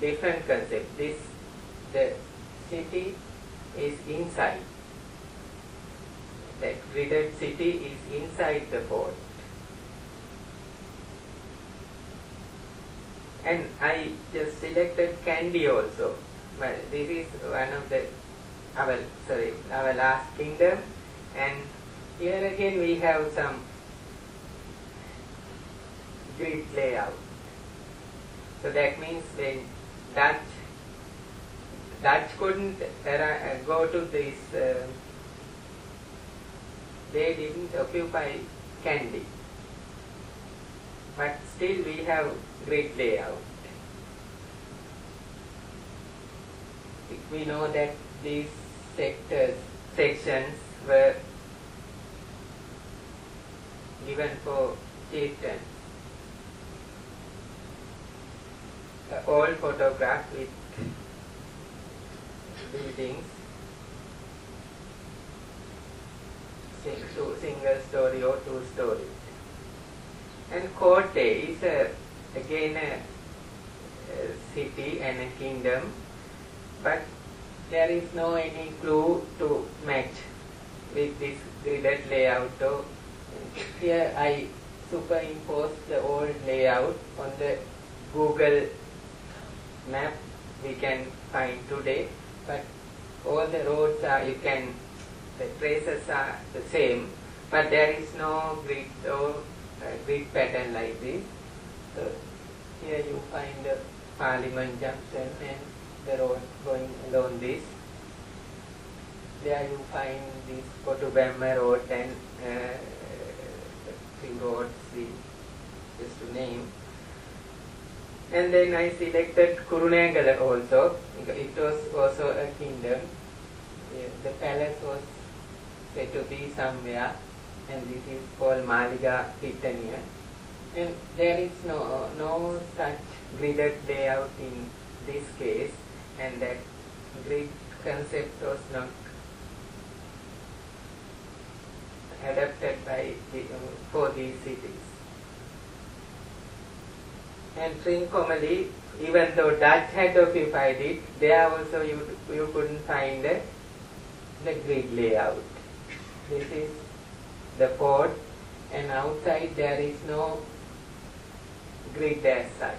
different concept. The city is inside. The gridded city is inside the fort. And I just selected Candy also. Well, this is one of the our last kingdom, and here again we have some grid layout. So that means when Dutch couldn't go to this, they didn't occupy Kandy, but still we have grid layout. We know that these sections were given for chieftains. The old photograph with buildings, single story or two story. And Corte is again a city and a kingdom, but there is no any clue to match with this gridded layout. So here I superimposed the old layout on the Google map we can find today, but all the roads are, the traces are the same, but there is no grid or grid pattern like this. So here you find the Parliament Junction and the road going along this. There you find this Kotubamma road and few roads we just to name. And then I selected Kurunegala also. It was also a kingdom. The palace was said to be somewhere, and this is called Maliga Pitania. And there is no such gridded layout in this case, and that grid concept was not adapted for these cities. And Trincomalee, even though Dutch had occupied it, there also you couldn't find the grid layout. This is the fort, and outside there is no grid as such.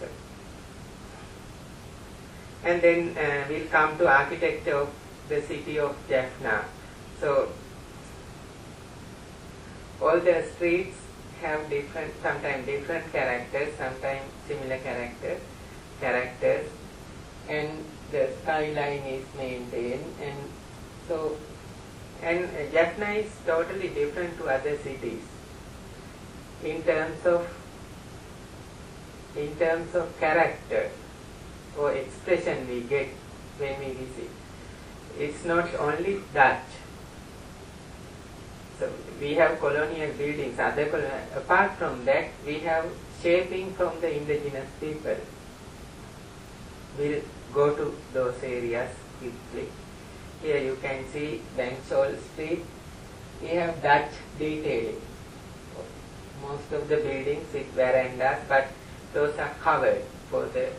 So, and then we'll come to architecture of the city of Jaffna. So all the streets have sometimes different characters, sometimes similar characters, and the skyline is maintained, and so Jaffna is totally different to other cities in terms of character or expression we get when we visit. It's not only Dutch. So we have colonial buildings, apart from that we have shaping from the indigenous people. We'll go to those areas quickly. Here you can see Bankshall Street. We have Dutch detailing. Most of the buildings with verandas, but those are covered for the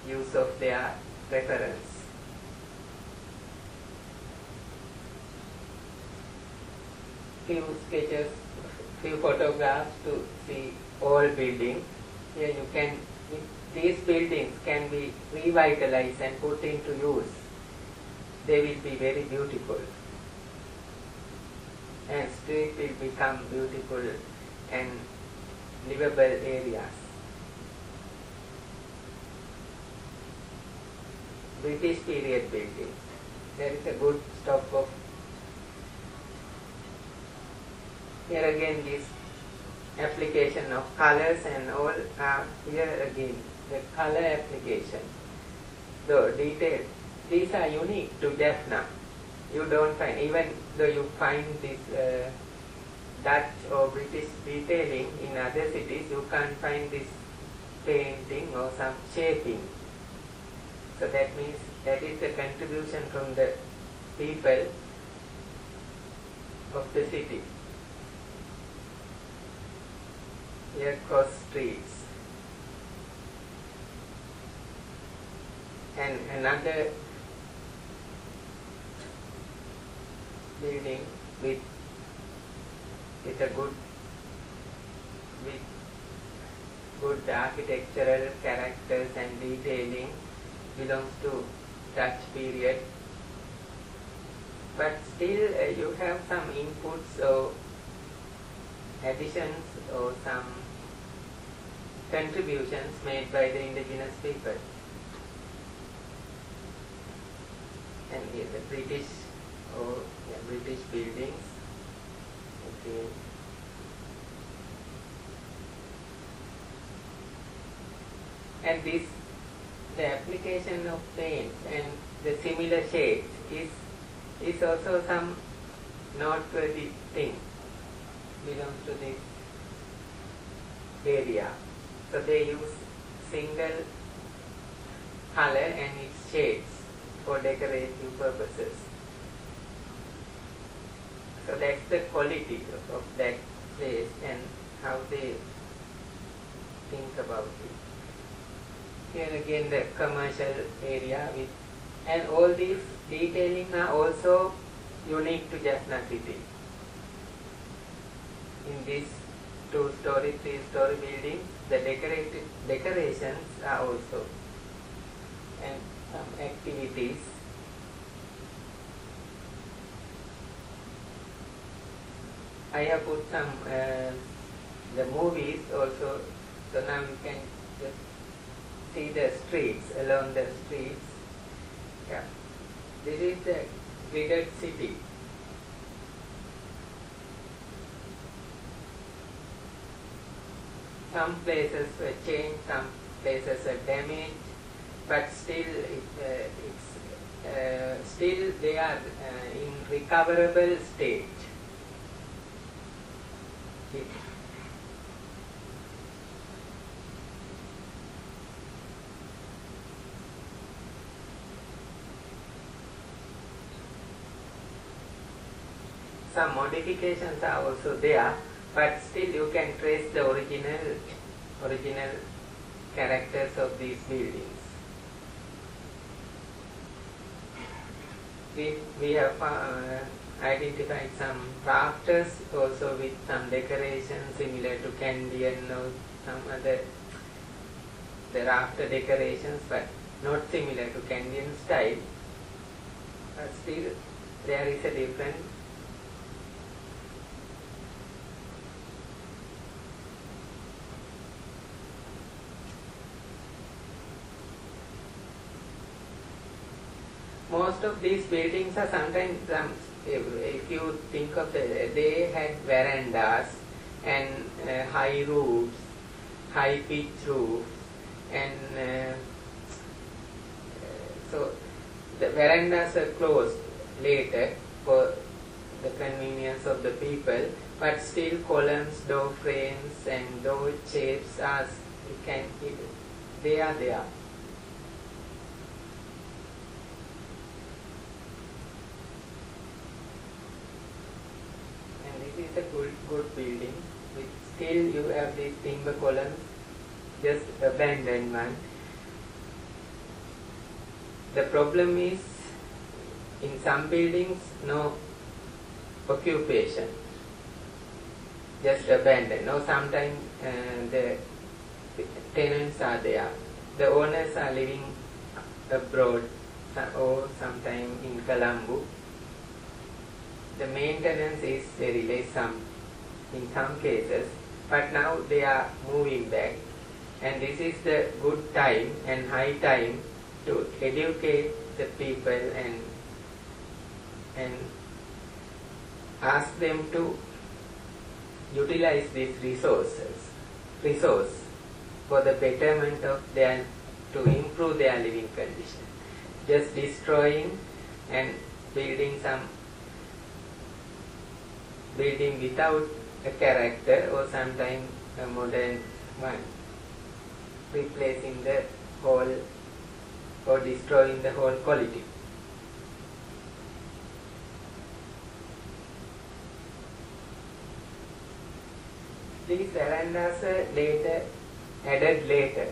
use of their preference. Few sketches, few photographs to see all buildings. Here you can, these buildings can be revitalized and put into use. They will be very beautiful, and street will become beautiful and livable areas. British period buildings. There is a good stock of. Here again this application of colors and all are here again, the color application. The detail, these are unique to Jaffna. You don't find, even though you find this Dutch or British detailing in other cities, you can't find this painting or some shaping. So that means that is the contribution from the people of the city. here cross streets. And another building with a good architectural characters and detailing belongs to Dutch period. But still you have some inputs or additions or some contributions made by the indigenous people. And here the British buildings. Okay. And the application of paints and the similar shades is also some noteworthy thing belongs to this area. So they use single color and its shades for decorative purposes. So that's the quality of that place and how they think about it. Here again the commercial area and all these detailing are also unique to Jaffna city. In this 2-story, 3-story building, the decorations are also, and some activities. I have put some the movies also, so now you can just see the streets, along the streets. Yeah, this is the gridded city. Some places were changed, some places are damaged, but still still they are in recoverable state. Some modifications are also there, but still you can trace the original characters of these buildings. We have identified some rafters also with some decoration similar to Candian or some other the rafter decorations, but not similar to Candian style. But still there is a difference. Most of these buildings are sometimes, if you think of they had verandas and high roofs, high pitch roofs, and so the verandas are closed later for the convenience of the people, but still columns, door frames, and door shapes are they are there. This is a good building. Still you have these timber columns, just abandoned one. The problem is in some buildings no occupation, just abandoned. Or sometimes the tenants are there. The owners are living abroad or sometimes in Colombo. The maintenance is very less in some cases, but now they are moving back, and this is the good time and high time to educate the people and ask them to utilize these resource for the betterment of to improve their living condition. Just destroying and building without a character or sometimes a modern one, replacing the whole or destroying the whole quality. these verandas are added later.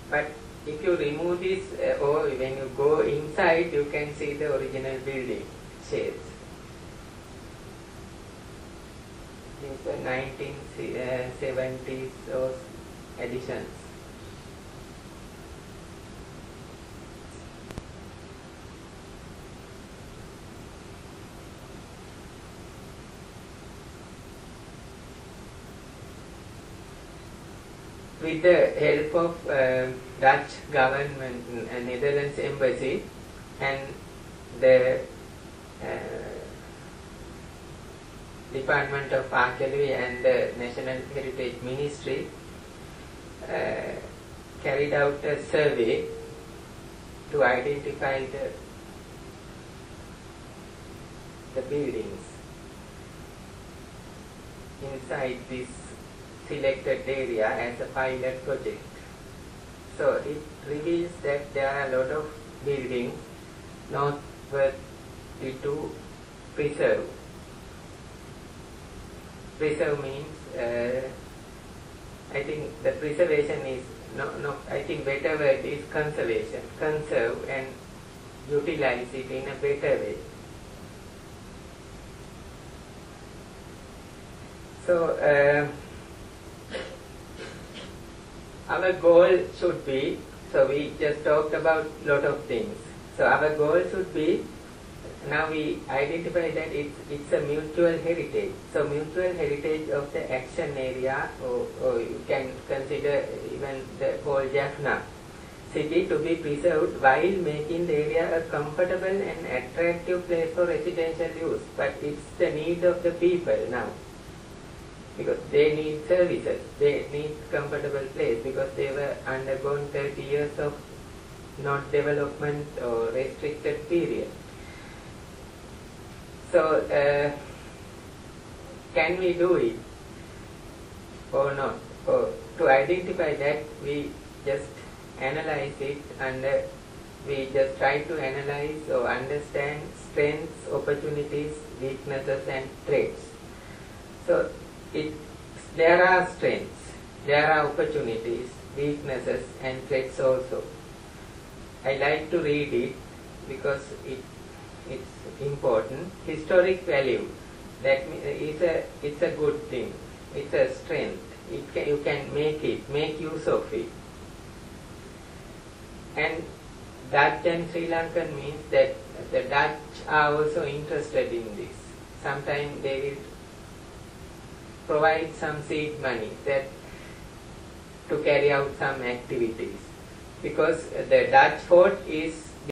But if you remove this, or when you go inside, you can see the original building shapes. These are 1970s or additions. With the help of Dutch government, Netherlands embassy, and the Department of Archaeology and the National Heritage Ministry carried out a survey to identify the buildings inside this selected area as a pilot project. So it reveals that there are a lot of buildings not worthy to preserve. Preserve means, I think the preservation is, I think better word is conservation. Conserve and utilize it in a better way. So, our goal should be, so we just talked about a lot of things. So our goal should be, now we identify that it's a mutual heritage. So mutual heritage of the action area, or you can consider even the whole Jaffna city to be preserved while making the area a comfortable and attractive place for residential use. But it's the need of the people now, because they need services, they need comfortable place, because they were undergone 30 years of not development or restricted period. So, can we do it or not? Or to identify that, we just analyze it, and we just try to analyze or understand strengths, opportunities, weaknesses and threats. So, there are strengths, there are opportunities, weaknesses and threats also. I like to read it because it's important. Historic value, that it's a good thing, it's a strength. You can make use of it. And Dutch and Sri Lankan means that the Dutch are also interested in this. Sometimes they will provide some seed money that to carry out some activities, because the Dutch fort is